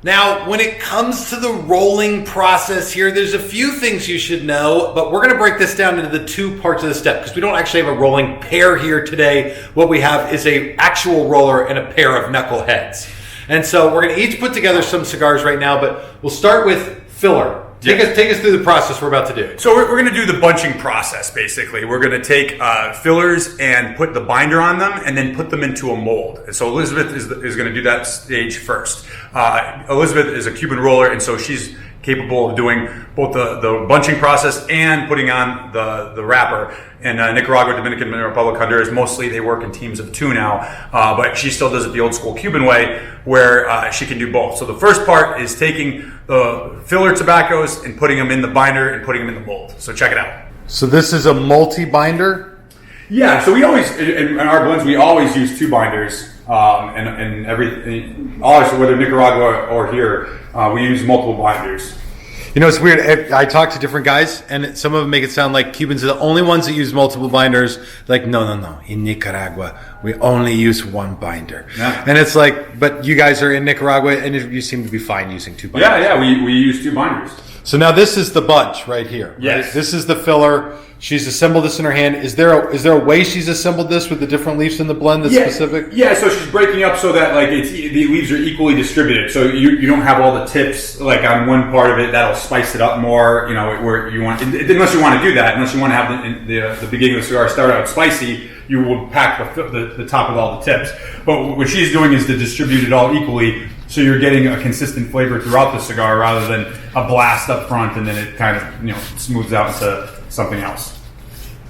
Now, when it comes to the rolling process here, there's a few things you should know, but we're going to break this down into the two parts of the step because we don't actually have a rolling pair here today. What we have is a actual roller and a pair of knuckleheads. And so we're going to each put together some cigars right now, but we'll start with filler. Take us through the process we're about to do. So we're going to do the bunching process, basically. We're going to take fillers and put the binder on them and then put them into a mold. And so Elizabeth is going to do that stage first. Elizabeth is a Cuban roller, and so she's capable of doing both the bunching process and putting on the wrapper. In Nicaragua, Dominican Republic, Honduras, mostly they work in teams of two now, but she still does it the old school Cuban way where she can do both. So the first part is taking the filler tobaccos and putting them in the binder and putting them in the mold. So check it out. So this is a multi-binder? Yeah, so we always, in our blends, we always use two binders. And everything, always, whether Nicaragua or here, we use multiple binders. You know, it's weird. I talk to different guys, and some of them make it sound like Cubans are the only ones that use multiple binders. Like, no. In Nicaragua, we only use one binder. Yeah. And it's like, but you guys are in Nicaragua, and you seem to be fine using two binders. Yeah, we use two binders. So now this is the bunch right here. Yes. Right? This is the filler. She's assembled this in her hand. Is there a way she's assembled this with the different leaves in the blend that's specific? Yeah, so she's breaking up so that like the leaves are equally distributed. So you don't have all the tips like on one part of it that'll spice it up more. You know where you want, unless you want to do that, unless you want to have the beginning of the cigar start out spicy, you will pack the top with all the tips. But what she's doing is to distribute it all equally. So you're getting a consistent flavor throughout the cigar rather than a blast up front and then it kind of smooths out into something else.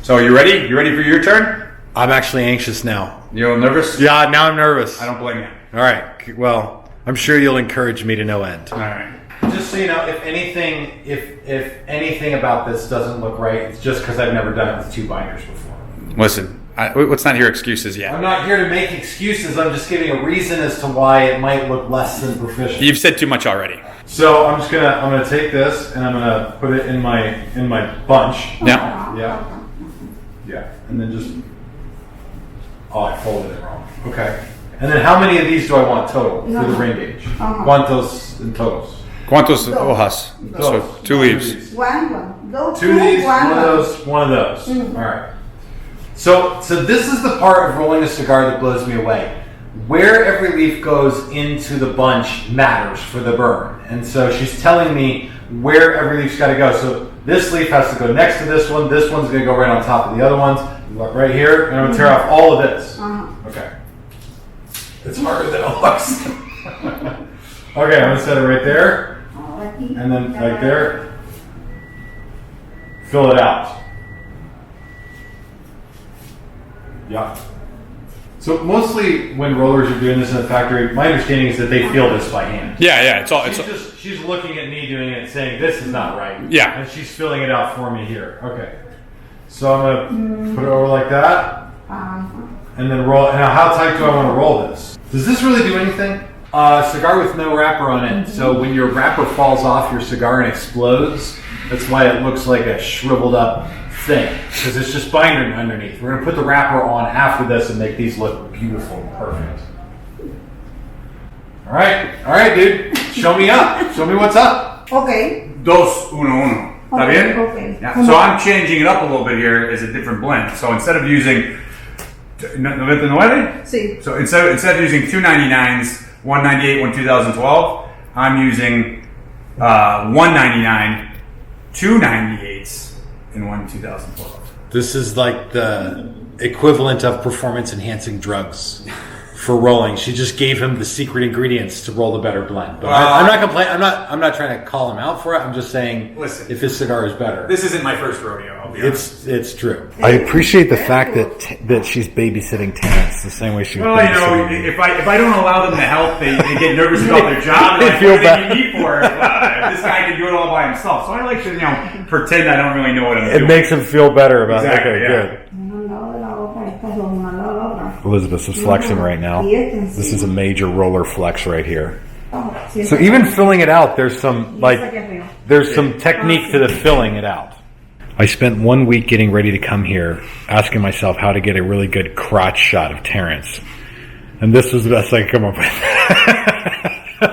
So are you ready? You ready for your turn? I'm actually anxious now. You're nervous? Yeah, now I'm nervous. I don't blame you. All right. Well, I'm sure you'll encourage me to no end. All right. Just so you know, if anything about this doesn't look right, it's just because I've never done it with two binders before. Listen. Let's not hear excuses yet. I'm not here to make excuses. I'm just giving a reason as to why it might look less than proficient. You've said too much already. So I'm gonna take this and I'm gonna put it in my bunch. Yeah. Yeah. And then just I folded it wrong. Okay. And then how many of these do I want total for the ring gauge? ¿Cuántos in totals? ¿Cuántos hojas? So two leaves. One. Those two of these, one of those. Mm-hmm. All right. So this is the part of rolling a cigar that blows me away. Where every leaf goes into the bunch matters for the burn. And so she's telling me where every leaf's got to go. So this leaf has to go next to this one. This one's going to go right on top of the other ones. Look right here. And I'm going to tear off all of this. Okay. It's harder than it looks. Okay, I'm going to set it right there. And then right there. Fill it out. Yeah. So mostly when rollers are doing this in the factory, my understanding is that they feel this by hand. Yeah. She's looking at me doing it, saying this is not right. Yeah. And she's filling it out for me here. Okay. So I'm gonna put it over like that, and then roll. Now, how tight do I want to roll this? Does this really do anything? Cigar with no wrapper on it. So when your wrapper falls off your cigar and explodes, that's why it looks like a shriveled up thing, because it's just binder underneath. We're going to put the wrapper on after this and make these look beautiful and perfect. All right, dude. Show me up. Show me what's up. Okay. 2, 1, 1. ¿Está bien? Okay. Yeah. So I'm changing it up a little bit here as a different blend. So instead of using 99? Sí. So instead of using 299s, 198, 1 2012, I'm using 199, 298s. In 2012. This is like the equivalent of performance-enhancing drugs for rolling. She just gave him the secret ingredients to roll the better blend. But I'm not complaining. I'm not trying to call him out for it. I'm just saying, listen, if his cigar is better. This isn't my first rodeo. I'll be honest. It's true. I appreciate the fact that she's babysitting Terrence the same way she was. Well, if I don't allow them to help, they get nervous about their job. They feel bad. What do they need me for? This guy can do it all by himself. So I like to pretend I don't really know what I'm doing. It makes him feel better about it. Exactly, Okay, good. Elizabeth's is flexing right now. This is a major roller flex right here. So even filling it out, there's some technique to the filling it out. I spent 1 week getting ready to come here, asking myself how to get a really good crotch shot of Terrence. And this was the best I could come up with.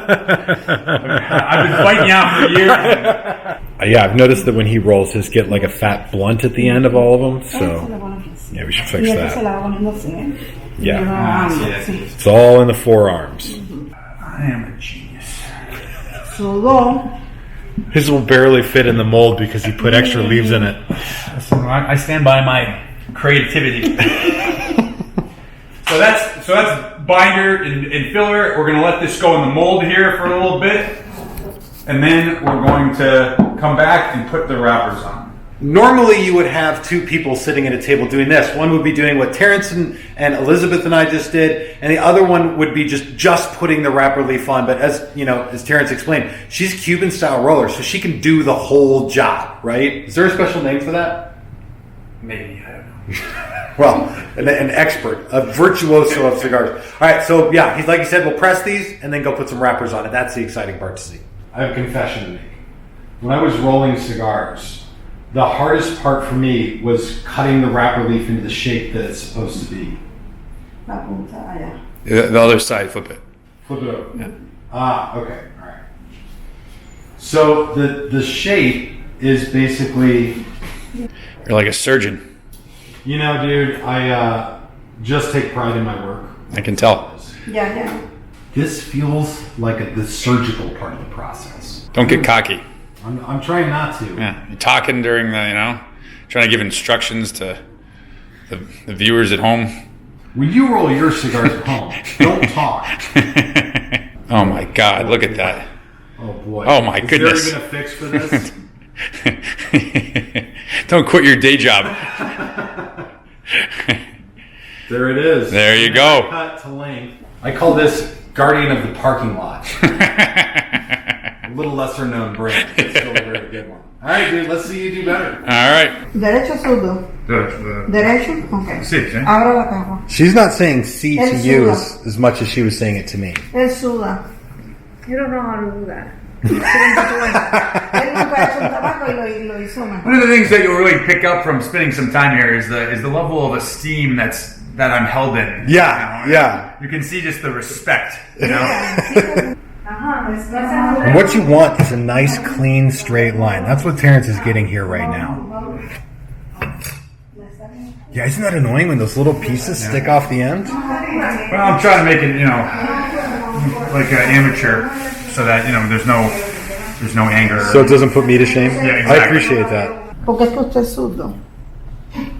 I've been fighting you out for years. Yeah, I've noticed that when he rolls, his get like a fat blunt at the end of all of them. So yeah, we should fix that. Yeah, it's all in the forearms. I am a genius. His will barely fit in the mold because he put extra leaves in it. I stand by my creativity. So that's binder and filler. We're going to let this go in the mold here for a little bit. And then we're going to come back and put the wrappers on. Normally you would have two people sitting at a table doing this. One would be doing what Terrence and Elizabeth and I just did, and the other one would be just putting the wrapper leaf on. But as you know, as Terrence explained, she's Cuban style roller, so she can do the whole job, right? Is there a special name for that? Maybe, I don't know. Well, an expert, a virtuoso of cigars. All right, so yeah, he's like he said, we'll press these and then go put some wrappers on it. That's the exciting part to see. I have a confession to make. When I was rolling cigars, the hardest part for me was cutting the wrapper leaf into the shape that it's supposed to be. The other side, flip it. Flip it over. Yeah. Ah, okay, all right. So the shape is basically... You're like a surgeon. You know, dude, I just take pride in my work. I can tell. Yeah. This feels like the surgical part of the process. Don't get cocky. I'm trying not to. Yeah, you're talking during the, trying to give instructions to the viewers at home. When you roll your cigars at home, don't talk. Oh my God, look at that. Oh boy. Oh my goodness. Is there even a fix for this? Don't quit your day job. There it is. There you go. Cut to length. I call this Guardian of the Parking Lot. A little lesser known brand, but still a very good one. All right, dude, let's see you do better. All right. Derecho zurdo. Derecho? Okay. Sí, sí. Abra la caja. She's not saying C to El you suda. as much as she was saying it to me. Él suda. You don't know how to do that. Él nunca ha hecho un tabaco y lo hizo mejor. One of the things that you'll really pick up from spending some time here is the level of esteem that I'm held in. Yeah. You can see just the respect. And what you want is a nice, clean, straight line. That's what Terrence is getting here right now. Yeah, isn't that annoying when those little pieces stick off the end? Well, I'm trying to make it, like an amateur, so that there's no anger. So it doesn't put me to shame? Yeah, exactly. I appreciate that. Porque es que usted es zurdo.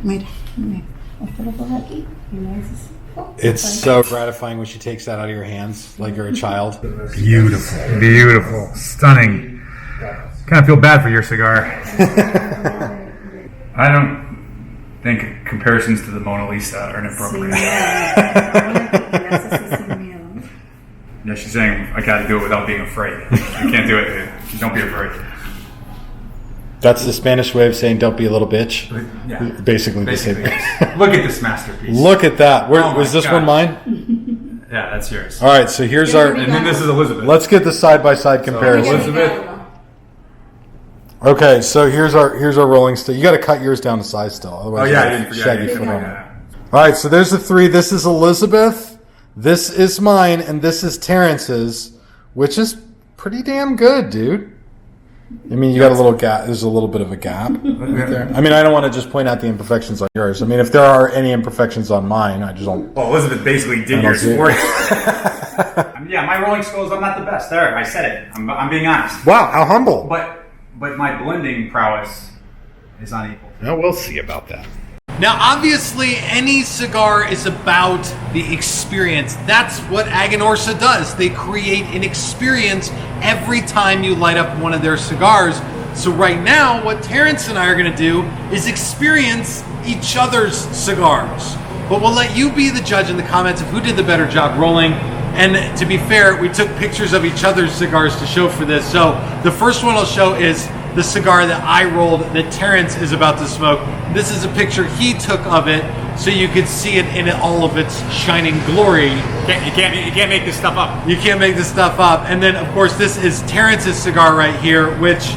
Mira. Esto lo pone aquí y lo haces así. It's so gratifying when she takes that out of your hands like you're a child. Beautiful. Stunning. Kind of feel bad for your cigar. I don't think comparisons to the Mona Lisa are inappropriate. Yeah, she's saying I got to do it without being afraid. You can't do it, dude. Don't be afraid. That's the Spanish way of saying "don't be a little bitch." Yeah. Basically the same. Look at this masterpiece. Look at that. Was this God. one mine? Yeah, that's yours. All right, so here's our. And then this is Elizabeth. Let's get the side-by-side comparison. Elizabeth. Okay, so here's our rolling stick. You got to cut yours down to size still. Otherwise, I didn't forget. shaggy foot on it. All right, so there's the three. This is Elizabeth. This is mine, and this is Terrence's, which is pretty damn good, dude. I mean, you got a little gap. There's a little bit of a gap right there. I mean, I don't want to just point out the imperfections on yours. I mean, if there are any imperfections on mine, I just don't. Well, Elizabeth basically did yours for you. Yeah, my rolling skills, I'm not the best. There, I said it. I'm being honest. Wow, how humble. But my blending prowess is unequal. Well, we'll see about that. Now, obviously, any cigar is about the experience. That's what Aganorsa does. They create an experience every time you light up one of their cigars. So right now, what Terrence and I are going to do is experience each other's cigars. But we'll let you be the judge in the comments of who did the better job rolling. And to be fair, we took pictures of each other's cigars to show for this. So the first one I'll show is the cigar that I rolled that Terrence is about to smoke. This is a picture he took of it so you could see it in all of its shining glory. You can't make this stuff up. You can't make this stuff up. And then, of course, this is Terrence's cigar right here, which,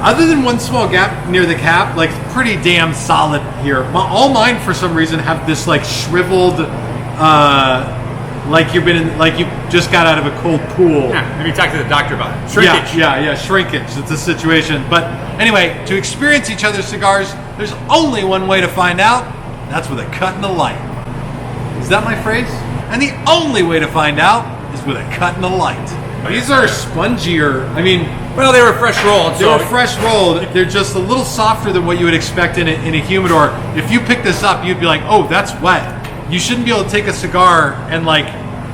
other than one small gap near the cap, like pretty damn solid here. All mine, for some reason, have this like shriveled like you just got out of a cold pool. Yeah, maybe talk to the doctor about it. Shrinkage. Yeah, shrinkage. It's a situation. But anyway, to experience each other's cigars, there's only one way to find out. That's with a cut in the light. Is that my phrase? And the only way to find out is with a cut in the light. These are spongier. I mean, well, they were fresh rolled. They were fresh rolled. They're just a little softer than what you would expect in a humidor. If you pick this up, you'd be like, oh, that's wet. You shouldn't be able to take a cigar and like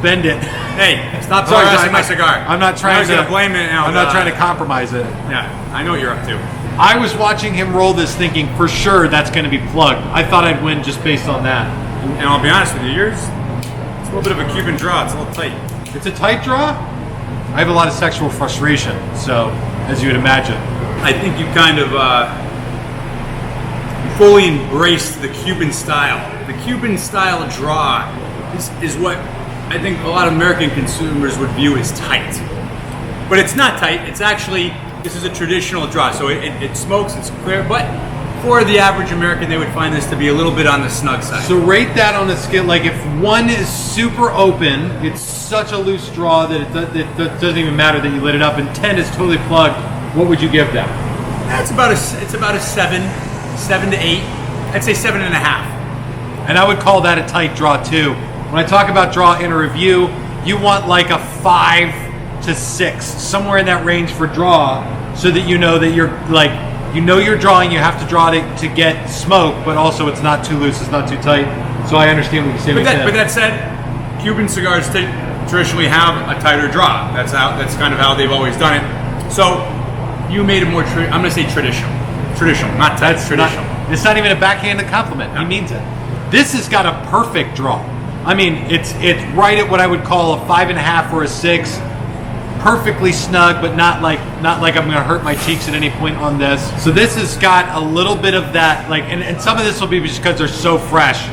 bend it. Hey, stop harassing my cigar. I'm not trying to blame it now. I'm not trying to compromise it. Yeah, I know what you're up to. I was watching him roll this thinking for sure that's going to be plugged. I thought I'd win just based on that. And I'll be honest with you, yours, it's a little bit of a Cuban draw. It's a little tight. It's a tight draw? I have a lot of sexual frustration, so as you would imagine. I think you kind of fully embraced the Cuban style. The Cuban style draw is what I think a lot of American consumers would view as tight. But it's not tight. It's actually, this is a traditional draw. So it smokes, it's clear, but for the average American, they would find this to be a little bit on the snug side. So rate that on a scale, like if 1 is super open, it's such a loose draw that it doesn't even matter that you lit it up, and 10 is totally plugged, what would you give that? It's about a 7 to 8. I'd say 7.5. And I would call that a tight draw too. When I talk about draw in a review, you want like a 5 to 6, somewhere in that range for draw, so that you know that you're like, you're drawing, you have to draw to get smoke, but also it's not too loose, it's not too tight. So I understand what you're saying. But that said, Cuban cigars traditionally have a tighter draw. That's kind of how they've always done it. So you made it more, I'm going to say traditional. Traditional, not tight, traditional. It's not even a backhanded compliment. No. He means it. This has got a perfect draw. I mean, it's right at what I would call a 5.5 or a 6. Perfectly snug, but not like I'm going to hurt my cheeks at any point on this. So this has got a little bit of that, like, and some of this will be just because they're so fresh.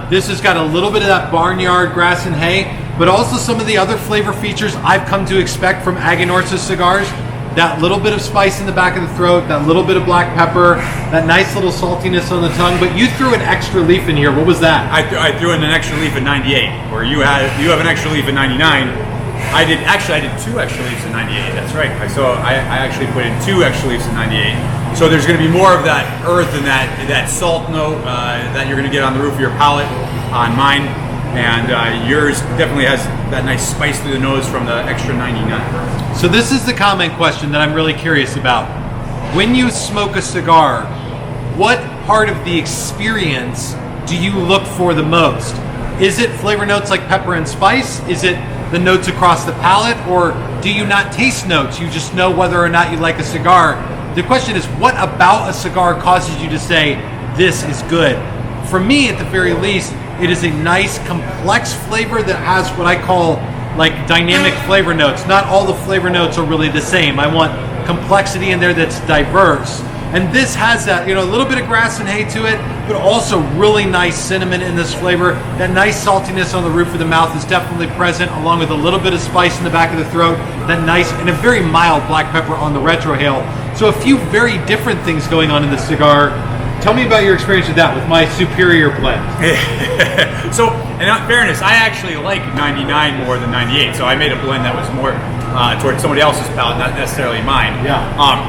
This has got a little bit of that barnyard grass and hay, but also some of the other flavor features I've come to expect from Aganorsa cigars. That little bit of spice in the back of the throat, that little bit of black pepper, that nice little saltiness on the tongue. But you threw an extra leaf in here. What was that? I threw in an extra leaf in 98, where you have an extra leaf in 99. I did 2 extra leaves in 98. That's right. I actually put in 2 extra leaves in 98. So there's going to be more of that earth and that salt note that you're going to get on the roof of your palate on mine, and yours definitely has that nice spice through the nose from the extra 99. So this is the comment question that I'm really curious about. When you smoke a cigar, what part of the experience do you look for the most? Is it flavor notes like pepper and spice? Is it the notes across the palate? Or do you not taste notes? You just know whether or not you like a cigar. The question is, what about a cigar causes you to say, this is good? For me, at the very least, it is a nice complex flavor that has what I call like dynamic flavor notes. Not all the flavor notes are really the same. I want complexity in there that's diverse. And this has that, a little bit of grass and hay to it, but also really nice cinnamon in this flavor. That nice saltiness on the roof of the mouth is definitely present, along with a little bit of spice in the back of the throat. That nice and a very mild black pepper on the retrohale. So a few very different things going on in the cigar. Tell me about your experience with that, with my superior blend. So, in fairness, I actually like 99 more than 98. So I made a blend that was more towards somebody else's palate, not necessarily mine. Yeah.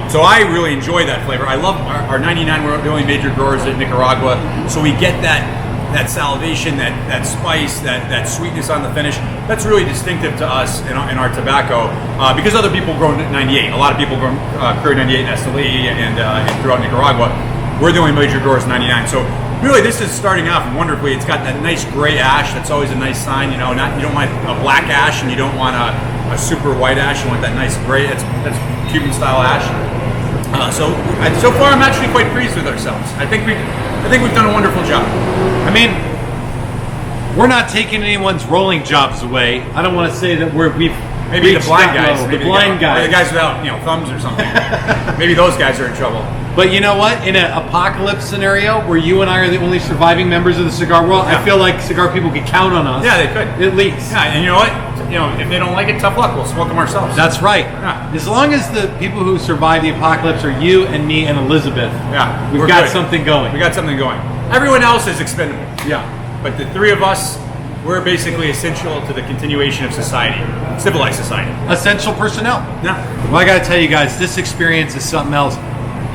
So I really enjoy that flavor. I love our 99. We're the only major growers in Nicaragua, so we get that salivation, that spice, that sweetness on the finish. That's really distinctive to us in our tobacco, because other people grow 98. A lot of people grow Curry 98 in Esteli and throughout Nicaragua. We're the only major growers 99. So really, this is starting off wonderfully. It's got that nice gray ash. That's always a nice sign. You don't want a black ash, and you don't want a super white ash. You want that nice gray. That's Cuban style ash. So far, I'm actually quite pleased with ourselves. I think we've done a wonderful job. I mean, we're not taking anyone's rolling jobs away. I don't want to say that we've maybe the blind guys, the blind guys, or the guys without thumbs or something. Maybe those guys are in trouble. But you know what? In an apocalypse scenario where you and I are the only surviving members of the cigar world, yeah. I feel like cigar people could count on us. Yeah, they could. At least. Yeah, and you know what? If they don't like it, tough luck. We'll smoke them ourselves. That's right. Yeah. As long as the people who survive the apocalypse are you and me and Elizabeth, yeah, we've got something going. We got something going. Everyone else is expendable. Yeah. But the three of us, we're basically essential to the continuation of society, civilized society. Essential personnel. Yeah. Well, I got to tell you guys, this experience is something else.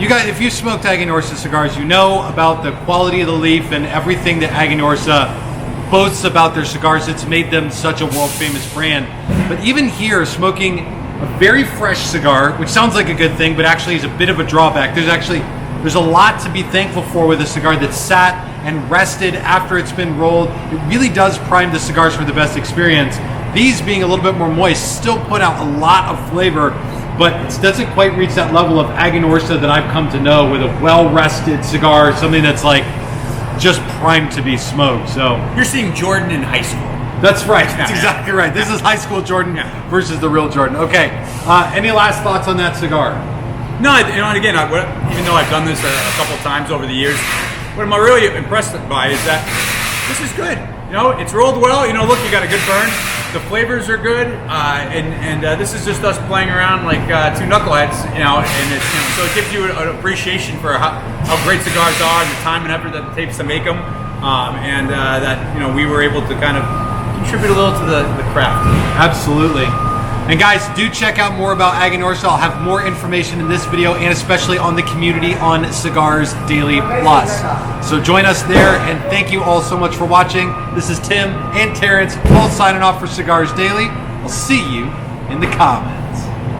You guys, if you smoked Aganorsa cigars, you know about the quality of the leaf and everything that Aganorsa boasts about their cigars. It's made them such a world-famous brand. But even here, smoking a very fresh cigar, which sounds like a good thing, but actually is a bit of a drawback. There's a lot to be thankful for with a cigar that's sat and rested after it's been rolled. It really does prime the cigars for the best experience. These, being a little bit more moist, still put out a lot of flavor, but it doesn't quite reach that level of Aganorsa that I've come to know with a well-rested cigar, something that's like just primed to be smoked. So You're seeing Jordan in high school. that's right. That's exactly right. This is high school Jordan versus the real Jordan. Okay. Any last thoughts on that cigar? No, and again, even though I've done this a couple times over the years, what I'm really impressed by is that this is good. It's rolled well. Look, you got a good burn. The flavors are good, and this is just us playing around like two knuckleheads. And it's, so it gives you an appreciation for how great cigars are and the time and effort that it takes to make them, and that we were able to kind of contribute a little to the craft. Absolutely. And guys, do check out more about Aganorsa. I'll have more information in this video and especially on the community on Cigars Daily Plus. So join us there, and thank you all so much for watching. This is Tim and Terrence, all signing off for Cigars Daily. I'll see you in the comments.